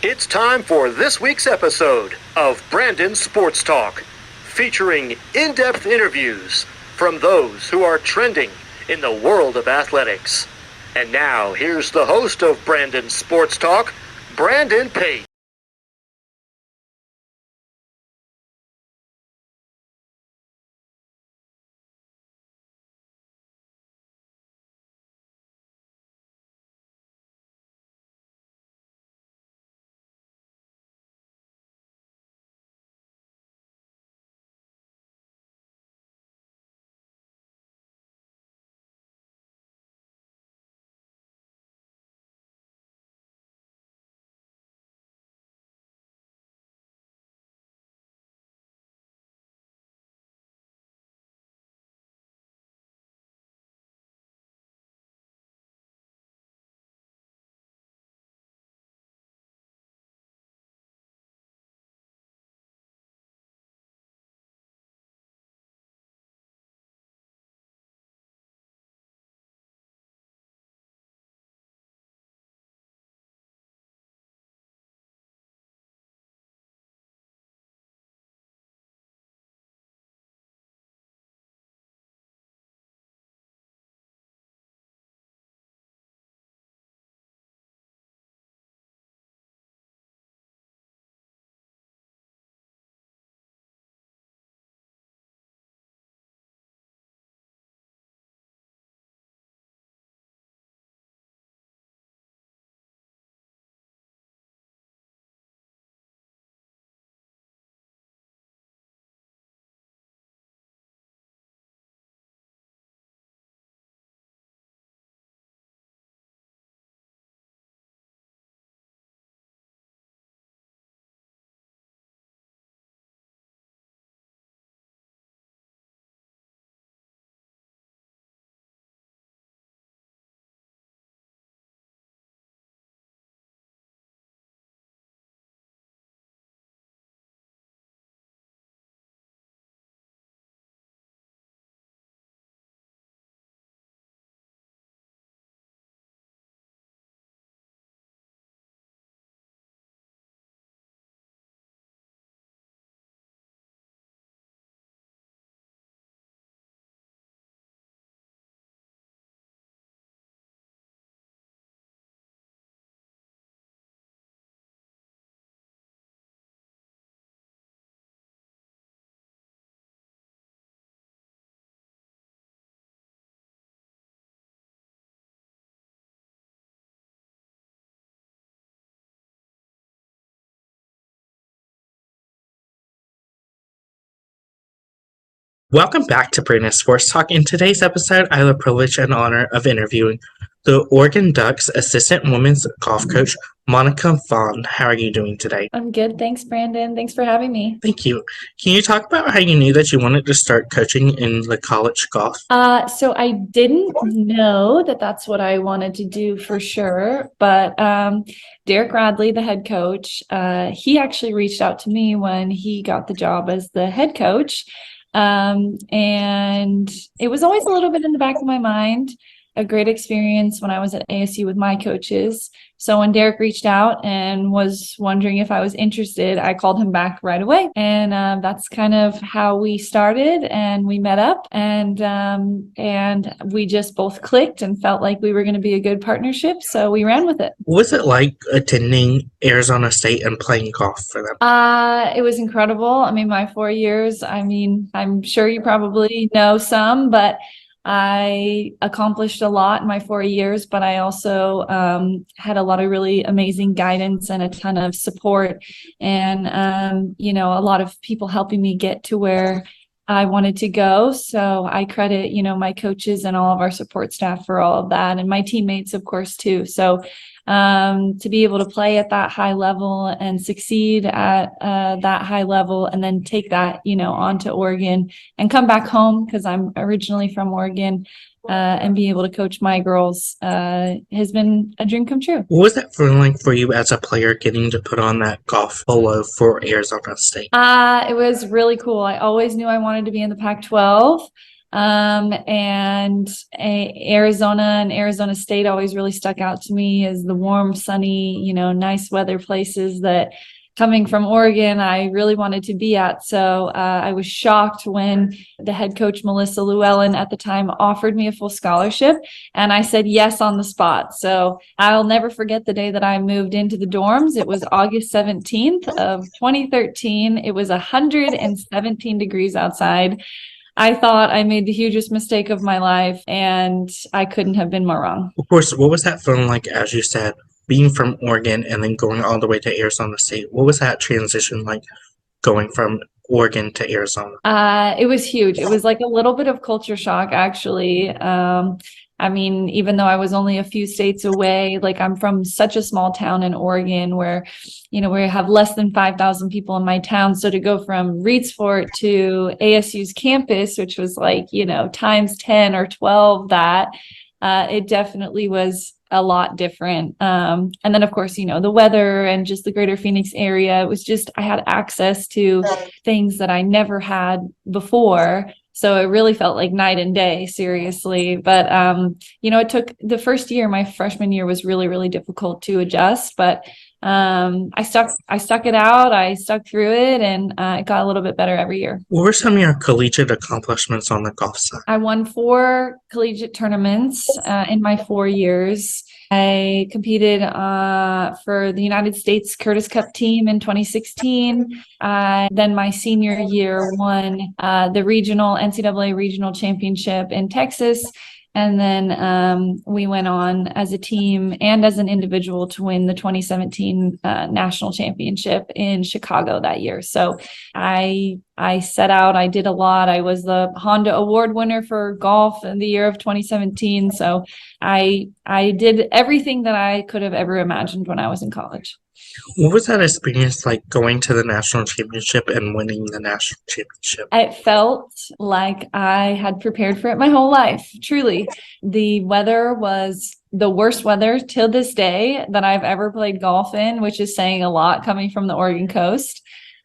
It's time for this week's episode of Brandon Sports Talk, featuring in-depth interviews from those who are trending in the world of athletics. And now, here's the host of Brandon Sports Talk, Brandon Pate. Welcome back to Brandon Sports Talk. In today's episode, I have the privilege and honor of interviewing the Oregon Ducks assistant women's golf coach, Monica Vaughn. How are you doing today? I'm good. Thanks, Brandon. Thanks for having me. Thank you. Can you talk about how you knew that you wanted to start coaching in the college golf? So I didn't know that that's what I wanted to do for sure, but Derek Radley, the head coach, he actually reached out to me when he got the job as the head coach. And it was always a little bit in the back of my mind, a great experience when I was at ASU with my coaches. So when Derek reached out and was wondering if I was interested, I called him back right away. And that's kind of how we started, and we met up, and we just both clicked and felt like we were going to be a good partnership. So we ran with it. What was it like attending Arizona State and playing golf for them? It was incredible. I mean, my 4 years, I'm sure you probably know some, but I accomplished a lot in my 4 years, but I also had a lot of really amazing guidance and a ton of support, and a lot of people helping me get to where I wanted to go. So I credit, my coaches and all of our support staff for all of that, and my teammates, of course, too. So to be able to play at that high level and succeed at that high level, and then take that, on to Oregon and come back home, because I'm originally from Oregon, and be able to coach my girls has been a dream come true. What was that feeling like for you as a player getting to put on that golf polo for Arizona State? It was really cool. I always knew I wanted to be in the Pac-12. And Arizona and Arizona State always really stuck out to me as the warm, sunny, nice weather places that, coming from Oregon, I really wanted to be at. So I was shocked when the head coach, Melissa Llewellyn, at the time offered me a full scholarship, and I said yes on the spot. So I'll never forget the day that I moved into the dorms. It was August 17th of 2013. It was 117 degrees outside. I thought I made the hugest mistake of my life, and I couldn't have been more wrong. Of course, what was that feeling like, as you said, being from Oregon and then going all the way to Arizona State? What was that transition like, going from Oregon to Arizona? It was huge. It was like a little bit of culture shock, actually. I mean, even though I was only a few states away, like I'm from such a small town in Oregon where, we have less than 5,000 people in my town. So to go from Reedsfort to ASU's campus, which was like, times 10 or 12 that, it definitely was a lot different. And then of course, the weather and just the greater Phoenix area, it was just, I had access to things that I never had before. So it really felt like night and day, seriously. But, it took the first year, my freshman year was really, really difficult to adjust, but I stuck it out. I stuck through it, and it got a little bit better every year. What were some of your collegiate accomplishments on the golf side? I won 4 collegiate tournaments in my 4 years. I competed for the United States Curtis Cup team in 2016. Then my senior year won the NCAA regional championship in Texas. And then we went on as a team and as an individual to win the 2017 national championship in Chicago that year. So I set out, I did a lot. I was the Honda Award winner for golf in the year of 2017. So I did everything that I could have ever imagined when I was in college. What was that experience like, going to the national championship and winning the national championship? It felt like I had prepared for it my whole life, truly. The weather was the worst weather till this day that I've ever played golf in, which is saying a lot coming from the Oregon coast.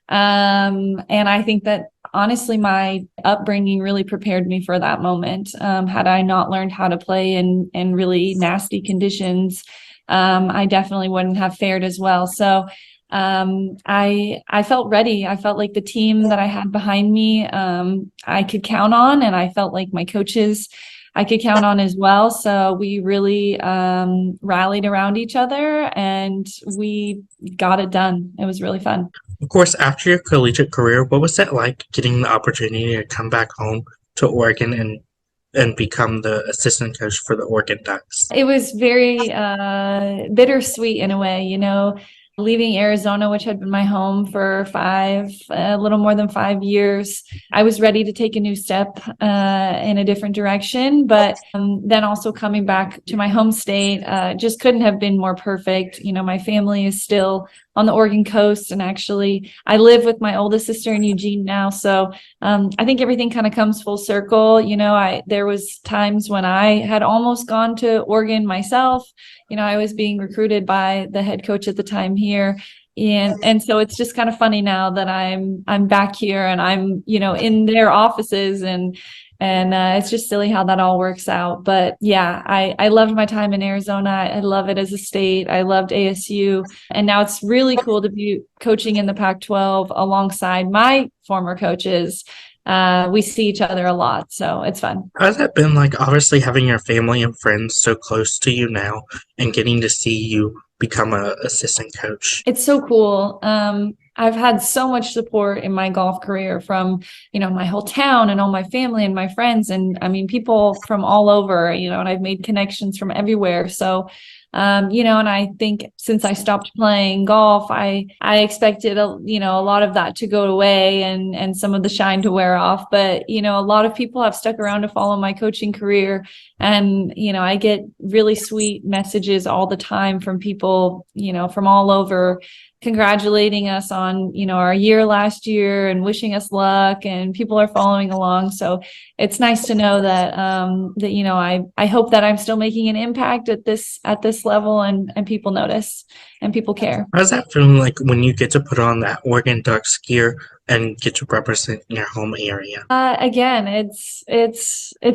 And I think that honestly, my upbringing really prepared me for that moment. Had I not learned how to play in really nasty conditions, I definitely wouldn't have fared as well. So I felt ready. I felt like the team that I had behind me, I could count on, and I felt like my coaches I could count on as well. So we really rallied around each other, and we got it done. It was really fun. Of course, after your collegiate career, what was it like getting the opportunity to come back home to Oregon and become the assistant coach for the Oregon Ducks? It was very bittersweet in a way, leaving Arizona, which had been my home for a little more than 5 years. I was ready to take a new step in a different direction, but then also coming back to my home state just couldn't have been more perfect. My family is still on the Oregon coast, and actually I live with my oldest sister in Eugene now. So I think everything kind of comes full circle. There was times when I had almost gone to Oregon myself. I was being recruited by the head coach at the time here. And so it's just kind of funny now that I'm back here and I'm, in their offices, and it's just silly how that all works out. But yeah, I loved my time in Arizona. I love it as a state. I loved ASU. And now it's really cool to be coaching in the Pac-12 alongside my former coaches. We see each other a lot, so it's fun. How's that been like, obviously having your family and friends so close to you now and getting to see you become an assistant coach? It's so cool. I've had so much support in my golf career from, my whole town and all my family and my friends. And I mean, people from all over, and I've made connections from everywhere. So, and I think since I stopped playing golf, I expected, a lot of that to go away and some of the shine to wear off. But, a lot of people have stuck around to follow my coaching career. And, I get really sweet messages all the time from people, from all over congratulating us on, our year last year and wishing us luck, and people are following along. So it's nice to know that, I hope that I'm still making an impact at this level, and people notice and people care. How does that feel like when you get to put on that Oregon Ducks gear and get to represent your home area? Again, it's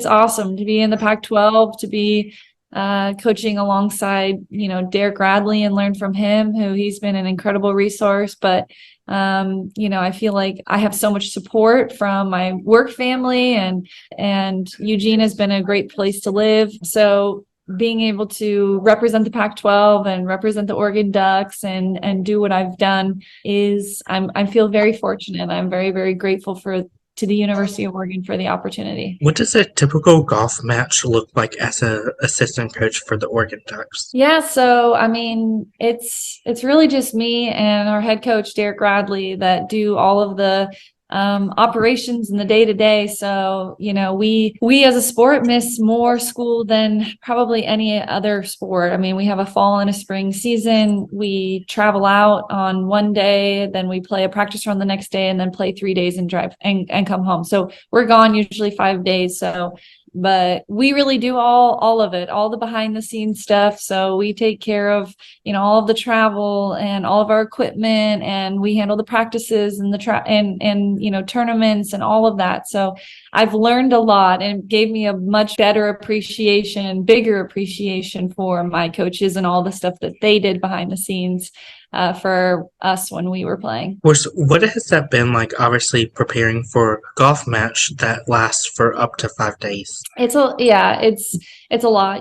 awesome to be in the Pac-12, to be coaching alongside, Derek Radley, and learn from him, who he's been an incredible resource. But, I feel like I have so much support from my work family, and Eugene has been a great place to live. So being able to represent the Pac-12 and represent the Oregon Ducks and do what I've done I feel very fortunate. I'm very, very grateful to the University of Oregon for the opportunity. What does a typical golf match look like as an assistant coach for the Oregon Ducks? Yeah, so I mean, it's really just me and our head coach Derek Radley that do all of the operations in the day-to-day. So, we as a sport miss more school than probably any other sport. I mean, we have a fall and a spring season. We travel out on one day, then we play a practice run the next day, and then play 3 days and drive and come home. So we're gone usually 5 days. But we really do all of it, all the behind the scenes stuff. So we take care of, all of the travel and all of our equipment, and we handle the practices and the tournaments and all of that. So I've learned a lot, and it gave me a much bigger appreciation for my coaches and all the stuff that they did behind the scenes for us when we were playing. What has that been like, obviously preparing for a golf match that lasts for up to 5 days? It's a lot.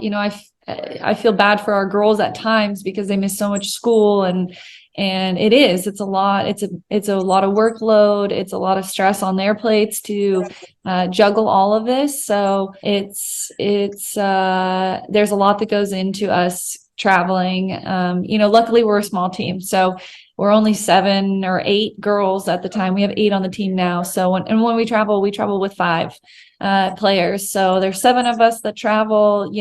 I feel bad for our girls at times because they miss so much school, and it's a lot. It's a lot of workload. It's a lot of stress on their plates to juggle all of this. So there's a lot that goes into us traveling. Luckily we're a small team, so we're only 7 or 8 girls at the time. We have 8 on the team now. So when we travel with 5 players. So there's 7 of us that travel,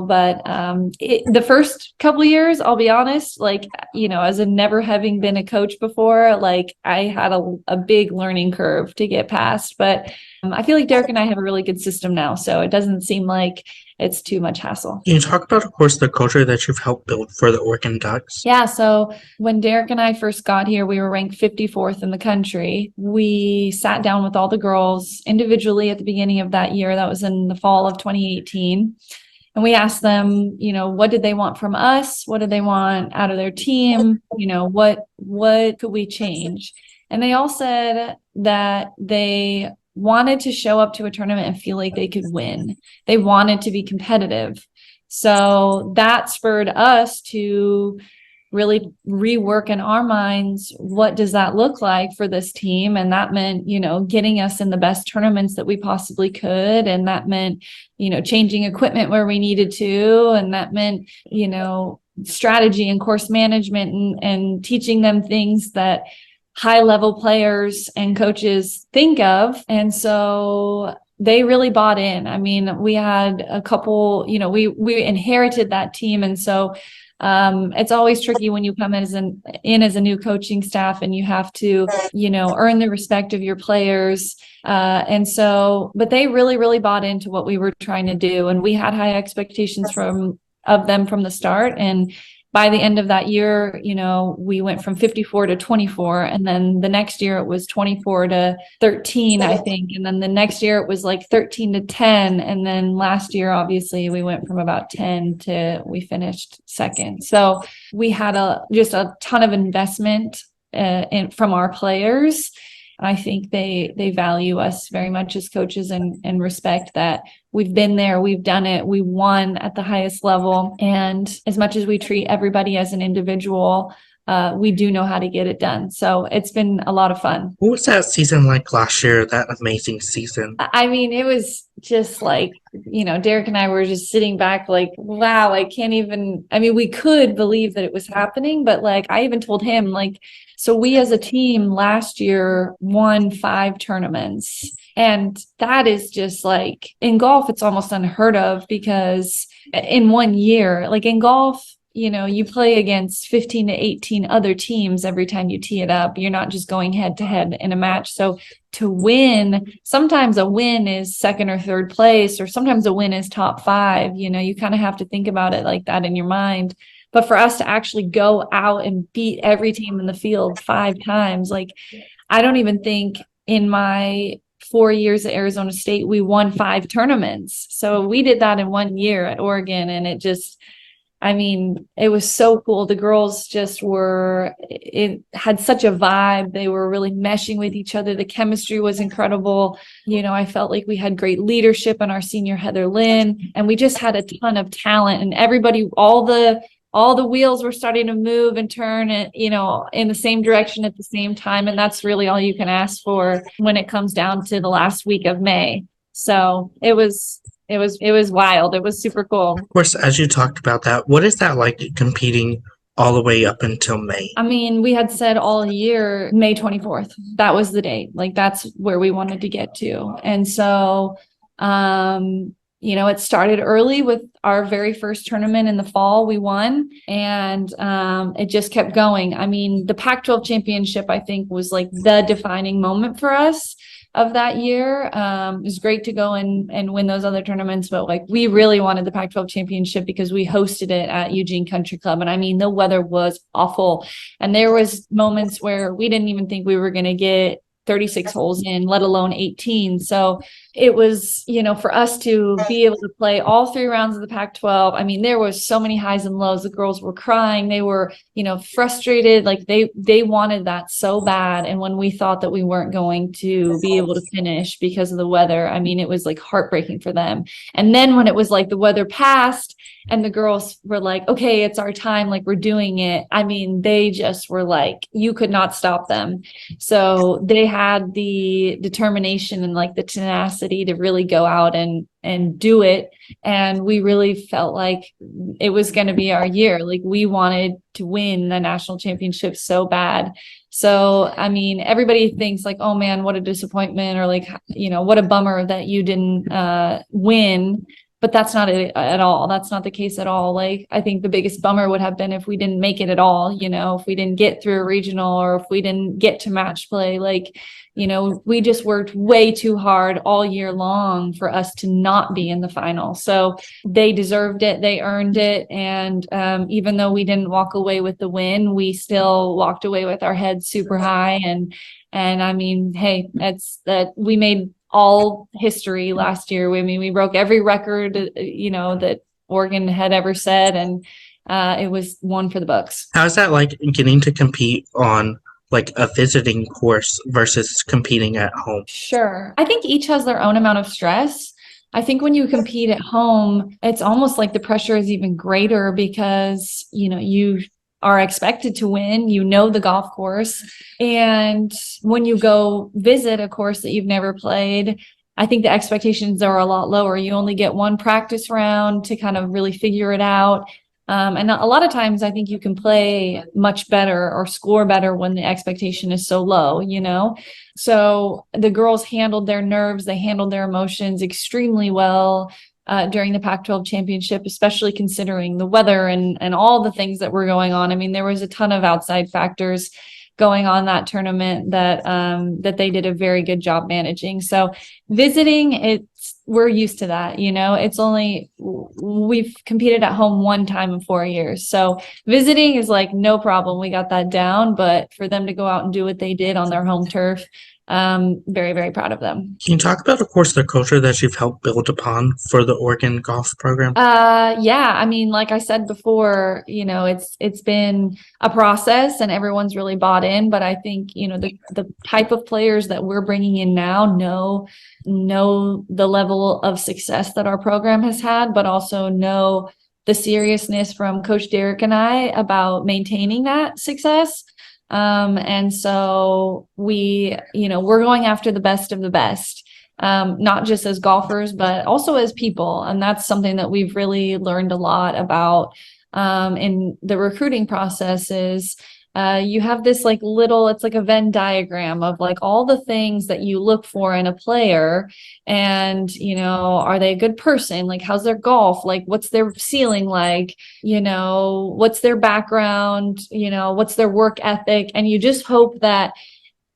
but the first couple of years, I'll be honest, as a never having been a coach before, I had a big learning curve to get past. But I feel like Derek and I have a really good system now, so it doesn't seem like it's too much hassle. Can you talk about, of course, the culture that you've helped build for the Oregon Ducks? Yeah, so when Derek and I first got here, we were ranked 54th in the country. We sat down with all the girls individually at the beginning of that year. That was in the fall of 2018. And we asked them, what did they want from us? What did they want out of their team? What could we change? And they all said that they wanted to show up to a tournament and feel like they could win. They wanted to be competitive. So that spurred us to really rework in our minds, what does that look like for this team? And that meant, getting us in the best tournaments that we possibly could. And that meant, changing equipment where we needed to. And that meant, strategy and course management and teaching them things that high level players and coaches think of. And so they really bought in. I mean, we had a couple, we inherited that team. And so it's always tricky when you come in as a new coaching staff, and you have to, earn the respect of your players. But they really, really bought into what we were trying to do. And we had high expectations of them from the start. And by the end of that year, we went from 54 to 24. And then the next year it was 24 to 13, I think. And then the next year it was like 13 to 10. And then last year, obviously, we went from about 10 to we finished second. So we had just a ton of investment from our players. I think they value us very much as coaches and respect that we've been there, we've done it, we won at the highest level. And as much as we treat everybody as an individual, we do know how to get it done. So it's been a lot of fun. What was that season like last year, that amazing season? I mean, it was just Derek and I were just sitting back wow, we could believe that it was happening, but I even told him, so we as a team last year won 5 tournaments. And that is just in golf, it's almost unheard of, because in one year, in golf, you play against 15 to 18 other teams every time you tee it up. You're not just going head to head in a match. So to win, sometimes a win is second or third place, or sometimes a win is top 5. You kind of have to think about it like that in your mind. But for us to actually go out and beat every team in the field 5 times, like, I don't even think in my 4 years at Arizona State, we won 5 tournaments. So we did that in 1 year at Oregon. And it was so cool. The girls it had such a vibe. They were really meshing with each other. The chemistry was incredible. I felt like we had great leadership in our senior Heather Lynn, and we just had a ton of talent, and everybody, all the wheels were starting to move and turn, in the same direction at the same time. And that's really all you can ask for when it comes down to the last week of May. So it was wild. It was super cool. Of course, as you talked about that, what is that like competing all the way up until May? We had said all year, May 24th. That was the date. Like, that's where we wanted to get to. And so, it started early with our very first tournament in the fall. We won, and it just kept going. The Pac-12 championship, I think, was like the defining moment for us of that year. It was great to go and win those other tournaments, but like, we really wanted the Pac-12 championship because we hosted it at Eugene Country Club. And the weather was awful. And there was moments where we didn't even think we were going to get 36 holes in, let alone 18. So it was, for us to be able to play all 3 rounds of the Pac-12. There was so many highs and lows. The girls were crying. They were, frustrated. Like, they wanted that so bad. And when we thought that we weren't going to be able to finish because of the weather, it was like heartbreaking for them. And then when it was like the weather passed and the girls were like, okay, it's our time, like, we're doing it. They just were like, you could not stop them. So they had the determination and like the tenacity to really go out and do it. And we really felt like it was going to be our year. Like, we wanted to win the national championship so bad. So, everybody thinks like, oh man, what a disappointment, or like, what a bummer that you didn't win. But that's not it at all. That's not the case at all. Like, I think the biggest bummer would have been if we didn't make it at all, if we didn't get through a regional, or if we didn't get to match play. Like, we just worked way too hard all year long for us to not be in the final. So they deserved it. They earned it. And even though we didn't walk away with the win, we still walked away with our heads super high. And hey, that's that we made all history last year. We broke every record, that Oregon had ever set, and it was one for the books. How is that like getting to compete on like a visiting course versus competing at home? Sure. I think each has their own amount of stress. I think when you compete at home, it's almost like the pressure is even greater because, you are expected to win, the golf course. And when you go visit a course that you've never played, I think the expectations are a lot lower. You only get one practice round to kind of really figure it out. And a lot of times I think you can play much better or score better when the expectation is so low, So the girls handled their nerves, they handled their emotions extremely well during the Pac-12 championship, especially considering the weather and all the things that were going on. There was a ton of outside factors going on that tournament that they did a very good job managing. So visiting, we're used to that, we've competed at home 1 time in 4 years. So visiting is like, no problem. We got that down. But for them to go out and do what they did on their home turf, very, very proud of them. Can you talk about, of course, the culture that you've helped build upon for the Oregon golf program? Yeah. Like I said before, it's been a process and everyone's really bought in, but I think, the type of players that we're bringing in now know the level of success that our program has had, but also know the seriousness from Coach Derek and I about maintaining that success. And so we're going after the best of the best, not just as golfers, but also as people. And that's something that we've really learned a lot about, in the recruiting process is, you have this like little, it's like a Venn diagram of like all the things that you look for in a player. And, are they a good person? Like, how's their golf? Like, what's their ceiling like? What's their background? What's their work ethic? And you just hope that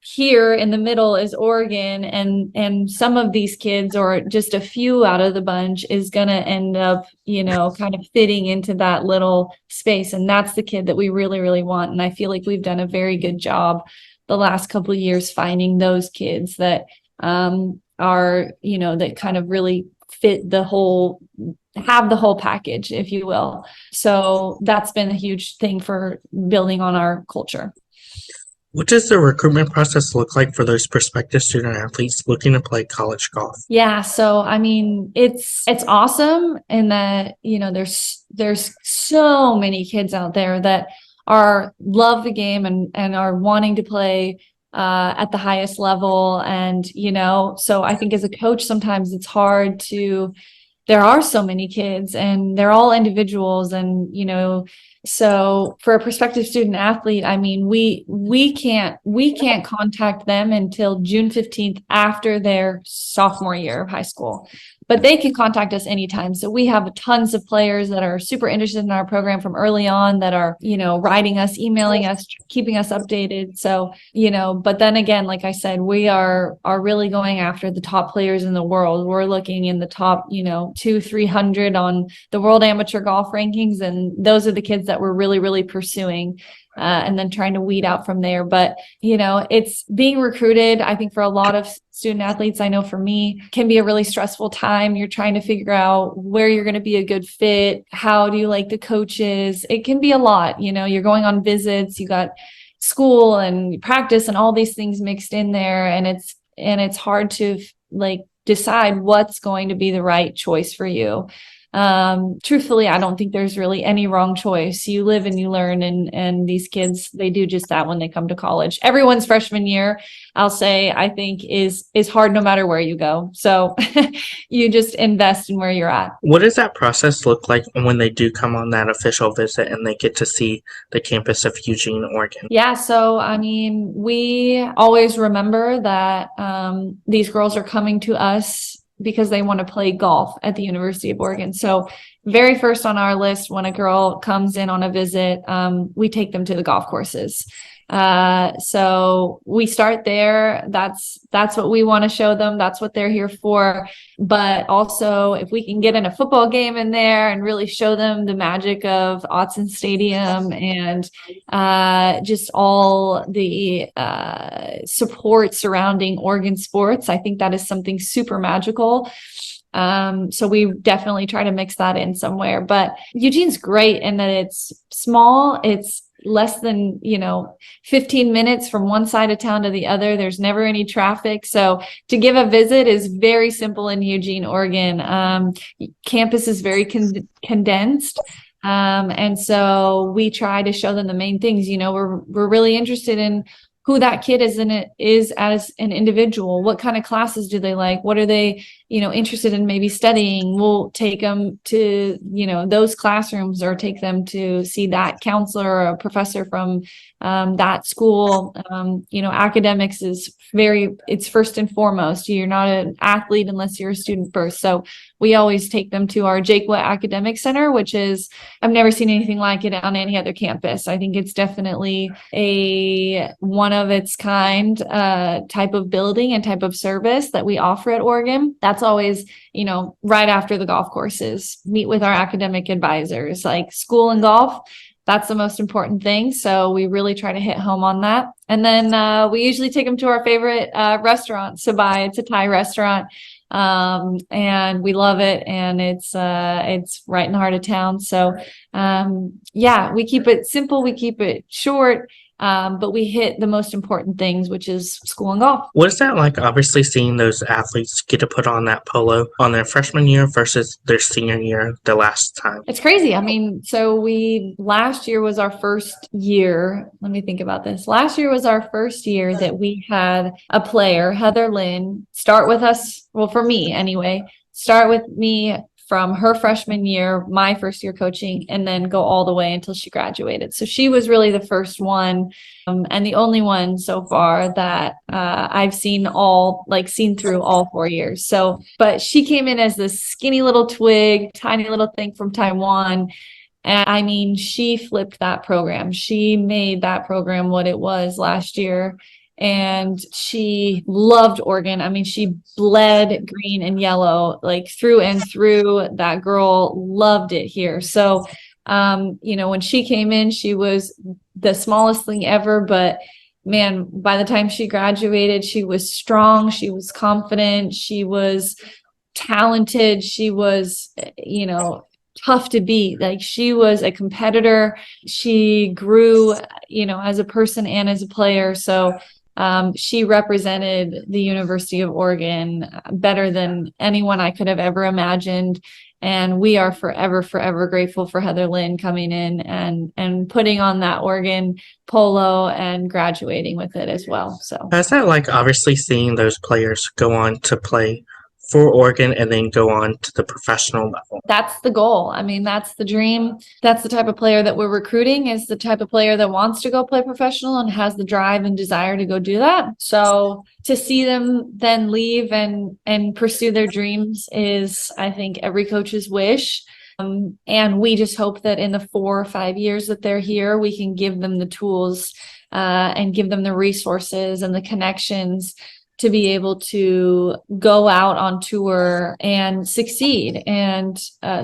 here in the middle is Oregon, and some of these kids, or just a few out of the bunch, is going to end up, kind of fitting into that little space. And that's the kid that we really, really want. And I feel like we've done a very good job the last couple of years finding those kids that are, that kind of really fit have the whole package, if you will. So that's been a huge thing for building on our culture. What does the recruitment process look like for those prospective student athletes looking to play college golf? Yeah, so I mean, it's awesome in that, there's so many kids out there that love the game and are wanting to play at the highest level. And, so I think as a coach, sometimes it's hard there are so many kids and they're all individuals, and, so for a prospective student athlete, I mean, we can't contact them until June 15th after their sophomore year of high school, but they can contact us anytime. So we have tons of players that are super interested in our program from early on that are, writing us, emailing us, keeping us updated. So, but then again, like I said, we are really going after the top players in the world. We're looking in the top, 200-300 on the world amateur golf rankings. And those are the kids that we're really, really pursuing. And then trying to weed out from there. But, it's being recruited, I think, for a lot of student athletes, I know for me, can be a really stressful time. You're trying to figure out where you're going to be a good fit. How do you like the coaches? It can be a lot. You're going on visits, you got school and practice and all these things mixed in there. And it's hard to decide what's going to be the right choice for you. Truthfully, I don't think there's really any wrong choice. You live and you learn, and these kids, they do just that when they come to college. Everyone's freshman year, I'll say, I think is hard no matter where you go. So you just invest in where you're at. What does that process look like when they do come on that official visit and they get to see the campus of Eugene, Oregon? Yeah, so I mean, we always remember that these girls are coming to us because they want to play golf at the University of Oregon. So very first on our list, when a girl comes in on a visit, we take them to the golf courses. So we start there. That's what we want to show them. That's what they're here for. But also, if we can get in a football game in there and really show them the magic of Autzen Stadium and just all the support surrounding Oregon sports, I think that is something super magical. So we definitely try to mix that in somewhere. But Eugene's great in that it's small. It's less than 15 minutes from one side of town to the other. There's never any traffic, so to give a visit is very simple in Eugene, Oregon. Campus is very condensed, and so we try to show them the main things. We're really interested in who that kid is as an individual. What kind of classes do they like? What are they, interested in maybe studying? We'll take them to, those classrooms, or take them to see that counselor or a professor from that school. Academics is it's first and foremost. You're not an athlete unless you're a student first. So we always take them to our Jakewa Academic Center, which is, I've never seen anything like it on any other campus. I think it's definitely a one of its kind type of building and type of service that we offer at Oregon. That's always, right after the golf courses, meet with our academic advisors, like school and golf. That's the most important thing. So we really try to hit home on that. And then we usually take them to our favorite restaurant, Sabai. It's a Thai restaurant. And we love it. And it's right in the heart of town. So we keep it simple. We keep it short. But we hit the most important things, which is school and golf. What is that like, obviously, seeing those athletes get to put on that polo on their freshman year versus their senior year the last time? It's crazy. I mean, so last year was our first year. Let me think about this. Last year was our first year that we had a player, Heather Lynn, start with us. Well, for me anyway, start with me from her freshman year, my first year coaching, and then go all the way until she graduated. So she was really the first one, and the only one so far that I've seen through all 4 years. So, but she came in as this skinny little twig, tiny little thing from Taiwan. And I mean, she flipped that program. She made that program what it was last year. And she loved Oregon. I mean, she bled green and yellow, like through and through. That girl loved it here. So, when she came in, she was the smallest thing ever, but man, by the time she graduated, she was strong. She was confident. She was talented. She was, tough to beat. Like, she was a competitor. She grew, as a person and as a player. So she represented the University of Oregon better than anyone I could have ever imagined. And we are forever, forever grateful for Heather Lynn coming in and putting on that Oregon polo and graduating with it as well. So How's that like, obviously seeing those players go on to play for Oregon and then go on to the professional level? That's the goal. I mean, that's the dream. That's the type of player that we're recruiting, is the type of player that wants to go play professional and has the drive and desire to go do that. So to see them then leave and pursue their dreams is, I think, every coach's wish. And we just hope that in the 4 or 5 years that they're here, we can give them the tools and give them the resources and the connections to be able to go out on tour and succeed and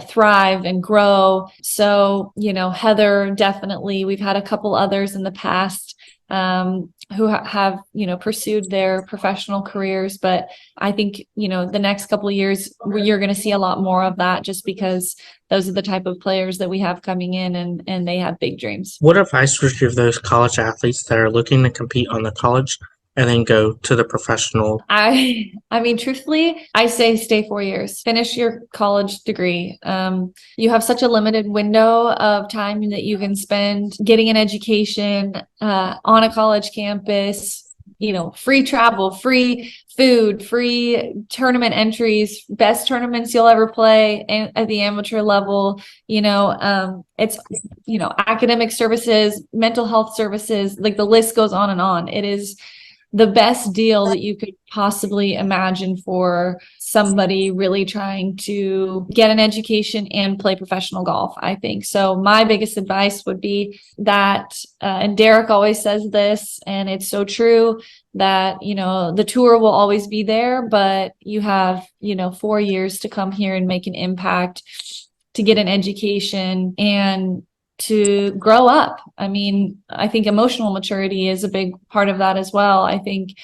thrive and grow. So, Heather, definitely, we've had a couple others in the past who have, pursued their professional careers. But I think, the next couple of years, you're going to see a lot more of that, just because those are the type of players that we have coming in, and they have big dreams. What advice would you give those college athletes that are looking to compete on the college and then go to the professional? I mean, truthfully, I say stay 4 years, finish your college degree. You have such a limited window of time that you can spend getting an education on a college campus, free travel, free food, free tournament entries, best tournaments you'll ever play at the amateur level. It's, academic services, mental health services, like the list goes on and on. It is the best deal that you could possibly imagine for somebody really trying to get an education and play professional golf, I think. So my biggest advice would be that, and Derek always says this, and it's so true, that, the tour will always be there, but you have, 4 years to come here and make an impact, to get an education, and to grow up. I mean, I think emotional maturity is a big part of that as well. I think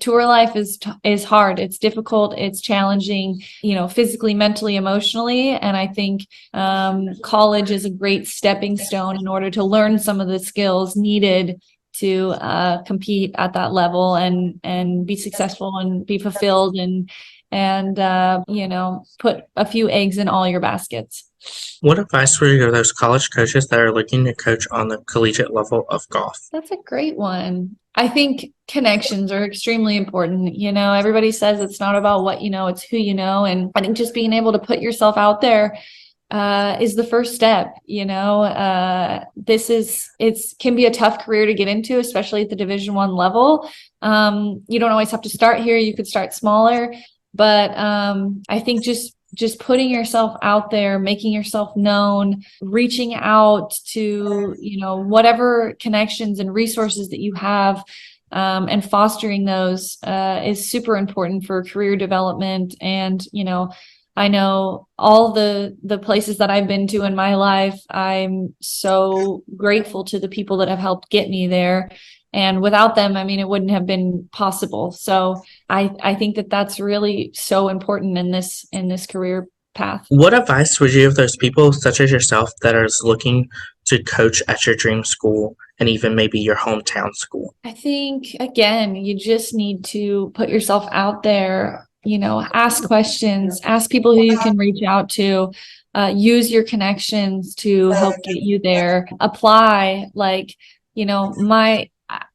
tour life is hard. It's difficult. It's challenging, physically, mentally, emotionally. And I think college is a great stepping stone in order to learn some of the skills needed to compete at that level and be successful and be fulfilled and put a few eggs in all your baskets. What advice would you give those college coaches that are looking to coach on the collegiate level of golf? That's a great one. I think connections are extremely important. Everybody says it's not about what you know, it's who you know. And I think just being able to put yourself out there is the first step. It can be a tough career to get into, especially at the Division I level. You don't always have to start here. You could start smaller. But I think just putting yourself out there, making yourself known, reaching out to, whatever connections and resources that you have, and fostering those is super important for career development. And, I know all the places that I've been to in my life, I'm so grateful to the people that have helped get me there. And without them, I mean, it wouldn't have been possible. So I think that that's really so important in this career path. What advice would you give those people, such as yourself, that are looking to coach at your dream school and even maybe your hometown school? I think, again, you just need to put yourself out there, ask questions, ask people who you can reach out to, use your connections to help get you there, apply.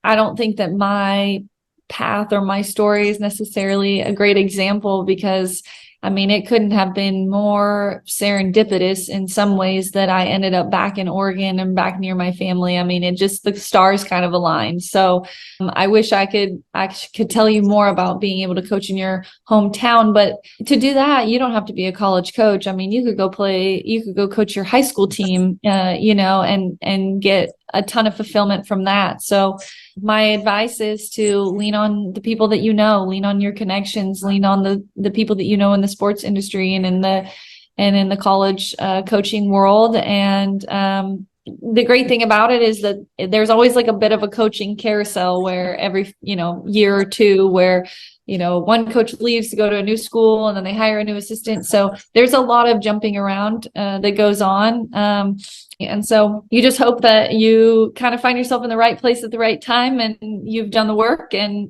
I don't think that my path or my story is necessarily a great example, because I mean, it couldn't have been more serendipitous in some ways that I ended up back in Oregon and back near my family. I mean, the stars kind of aligned. So I wish I could tell you more about being able to coach in your hometown, but to do that, you don't have to be a college coach. I mean, you could go coach your high school team, and get a ton of fulfillment from that. So my advice is to lean on the people that you know, lean on your connections, lean on the people that you know in the sports industry and in the college coaching world. And the great thing about it is that there's always like a bit of a coaching carousel where every year or two where one coach leaves to go to a new school and then they hire a new assistant. So there's a lot of jumping around that goes on. And so you just hope that you kind of find yourself in the right place at the right time and you've done the work. And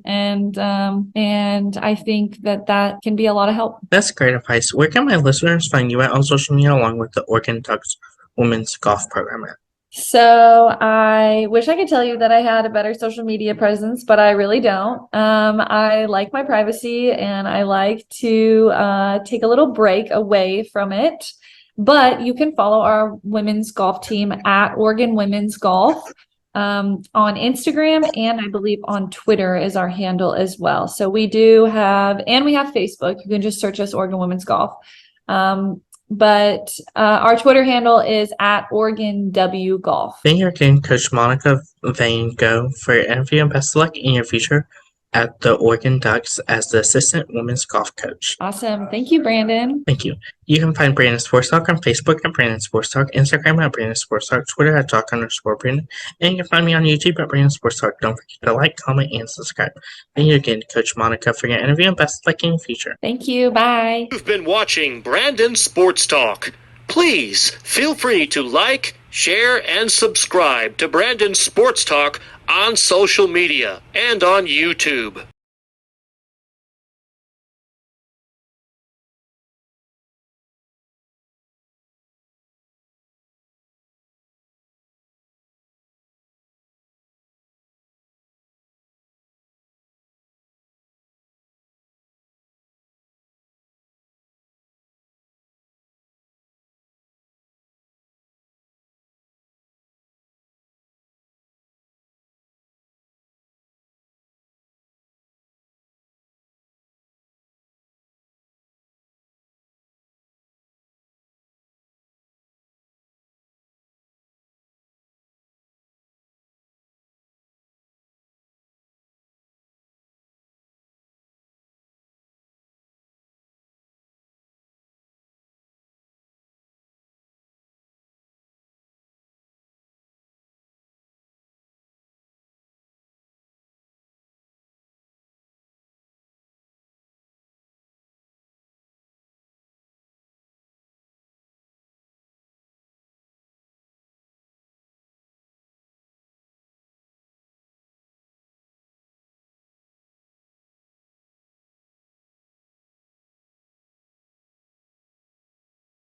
I think that can be a lot of help. That's great advice. Where can my listeners find you at on social media along with the Oregon Ducks women's golf program at? So I wish I could tell you that I had a better social media presence, but I really don't. I like my privacy and I like to take a little break away from it. But you can follow our women's golf team at Oregon Women's Golf on Instagram, and I believe on Twitter is our handle as well. So we have Facebook. You can just search us Oregon Women's Golf. But our Twitter handle is at Oregon W Golf. Thank you again, Coach Monica Vaughn, for your interview, and best of luck in your future at the Oregon Ducks as the assistant women's golf coach. Awesome. Thank you, Brandon. Thank you. You can find Brandon Sports Talk on Facebook at Brandon Sports Talk, Instagram at Brandon Sports Talk, Twitter at Talk_Brandon, and you can find me on YouTube at Brandon Sports Talk. Don't forget to like, comment, and subscribe. Thank you again, Coach Monica, for your interview, and best of luck in your future. Thank you. Bye. You've been watching Brandon Sports Talk. Please feel free to like, share, and subscribe to Brandon Sports Talk on social media and on YouTube.